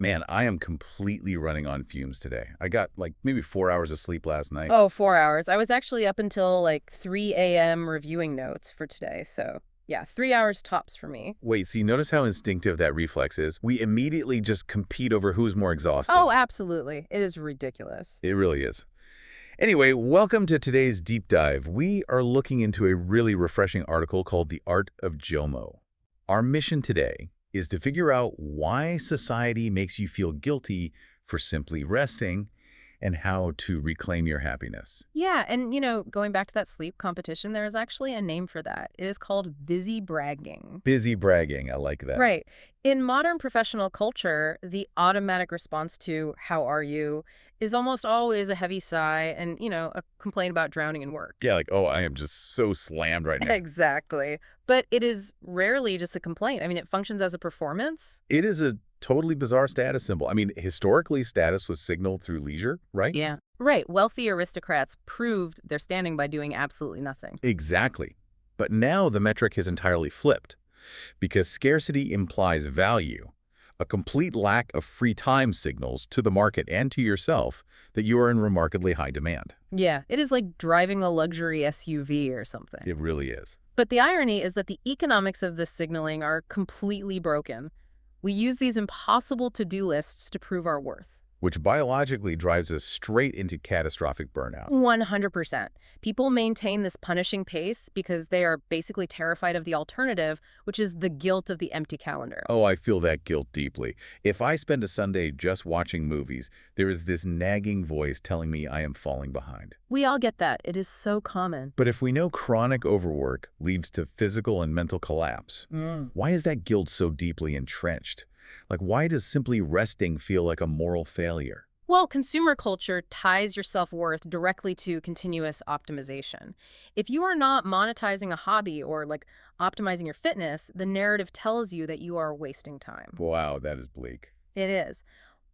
Man, I am completely running on fumes today. I got like maybe 4 hours of sleep last night. Oh, 4 hours. I was actually up until like 3 a.m. reviewing notes for today. So, yeah, 3 hours tops for me. Wait, see, notice how instinctive that reflex is? We immediately just compete over who's more Oh, exhausted. absolutely. It is ridiculous. It really is. Anyway, welcome to today's deep dive. We are looking into a really refreshing article called The Art of JOMO. Our mission today is to figure out why society makes you feel guilty for simply resting and how to reclaim your happiness. Yeah, and going back to that sleep competition, there is actually a name for that. It is called busy bragging. Busy bragging, I like that. Right. In modern professional culture, the automatic response to "how are you" is almost always a heavy sigh and, a complaint about drowning in work. Yeah, like, oh, I am just so slammed right now. Exactly. But it is rarely just a complaint. I mean, it functions as a performance. It is a totally bizarre status symbol. I mean, historically, status was signaled through leisure, right? Yeah. Right. Wealthy aristocrats proved their standing by doing absolutely nothing. Exactly. But now the metric has entirely flipped because scarcity implies value. A complete lack of free time signals to the market and to yourself that you are in remarkably high demand. Yeah, it is like driving a luxury SUV or something. It really is. But the irony is that the economics of this signaling are completely broken. We use these impossible to-do lists to prove our worth. Which biologically drives us straight into catastrophic burnout. 100%. People maintain this punishing pace because they are basically terrified of the alternative, which is the guilt of the empty calendar. Oh, I feel that guilt deeply. If I spend a Sunday just watching movies, there is this nagging voice telling me I am falling behind. We all get that. It is so common. But if we know chronic overwork leads to physical and mental collapse, why is that guilt so deeply entrenched? Like, why does simply resting feel like a moral failure? Well, consumer culture ties your self-worth directly to continuous optimization. If you are not monetizing a hobby or optimizing your fitness, the narrative tells you that you are wasting time. Wow, that is bleak. It is.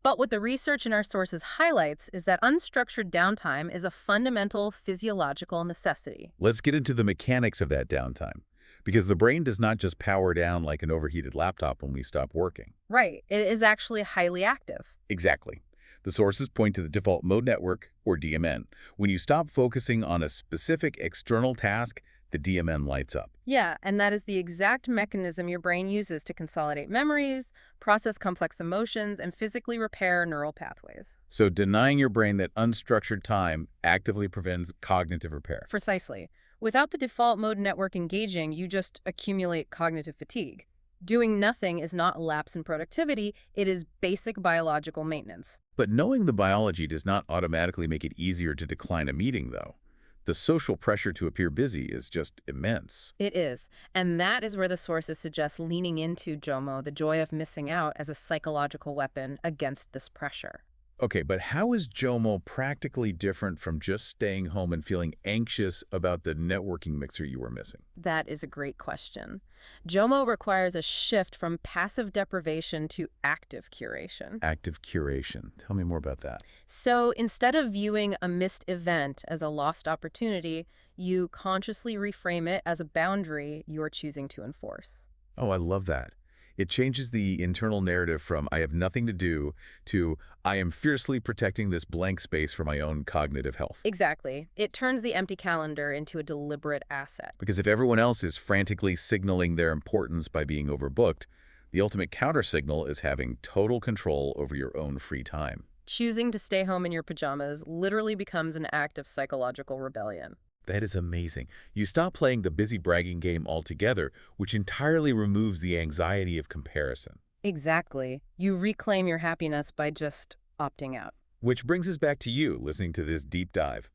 But what the research in our sources highlights is that unstructured downtime is a fundamental physiological necessity. Let's get into the mechanics of that downtime. Because the brain does not just power down like an overheated laptop when we stop working. Right. It is actually highly active. Exactly. The sources point to the default mode network, or DMN. When you stop focusing on a specific external task, the DMN lights up. Yeah, and that is the exact mechanism your brain uses to consolidate memories, process complex emotions, and physically repair neural pathways. So denying your brain that unstructured time actively prevents cognitive repair. Precisely. Without the default mode network engaging, you just accumulate cognitive fatigue. Doing nothing is not a lapse in productivity, it is basic biological maintenance. But knowing the biology does not automatically make it easier to decline a meeting, though. The social pressure to appear busy is just immense. It is. And that is where the sources suggest leaning into JOMO, the joy of missing out, as a psychological weapon against this pressure. Okay, but how is JOMO practically different from just staying home and feeling anxious about the networking mixer you were missing? That is a great question. JOMO requires a shift from passive deprivation to active curation. Active curation. Tell me more about that. So instead of viewing a missed event as a lost opportunity, you consciously reframe it as a boundary you're choosing to enforce. Oh, I love that. It changes the internal narrative from I have nothing to do to I am fiercely protecting this blank space for my own cognitive health. Exactly. It turns the empty calendar into a deliberate asset. Because if everyone else is frantically signaling their importance by being overbooked, the ultimate countersignal is having total control over your own free time. Choosing to stay home in your pajamas literally becomes an act of psychological rebellion. That is amazing. You stop playing the busy bragging game altogether, which entirely removes the anxiety of comparison. Exactly. You reclaim your happiness by just opting out. Which brings us back to you listening to this deep dive.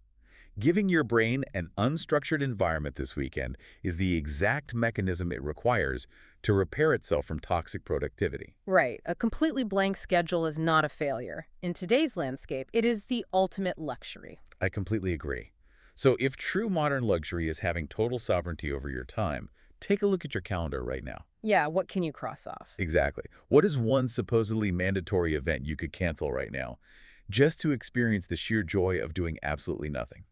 Giving your brain an unstructured environment this weekend is the exact mechanism it requires to repair itself from toxic productivity. Right. A completely blank schedule is not a failure. In today's landscape, it is the ultimate luxury. I completely agree. So if true modern luxury is having total sovereignty over your time, take a look at your calendar right now. Yeah, what can you cross off? Exactly. What is one supposedly mandatory event you could cancel right now just to experience the sheer joy of doing absolutely nothing?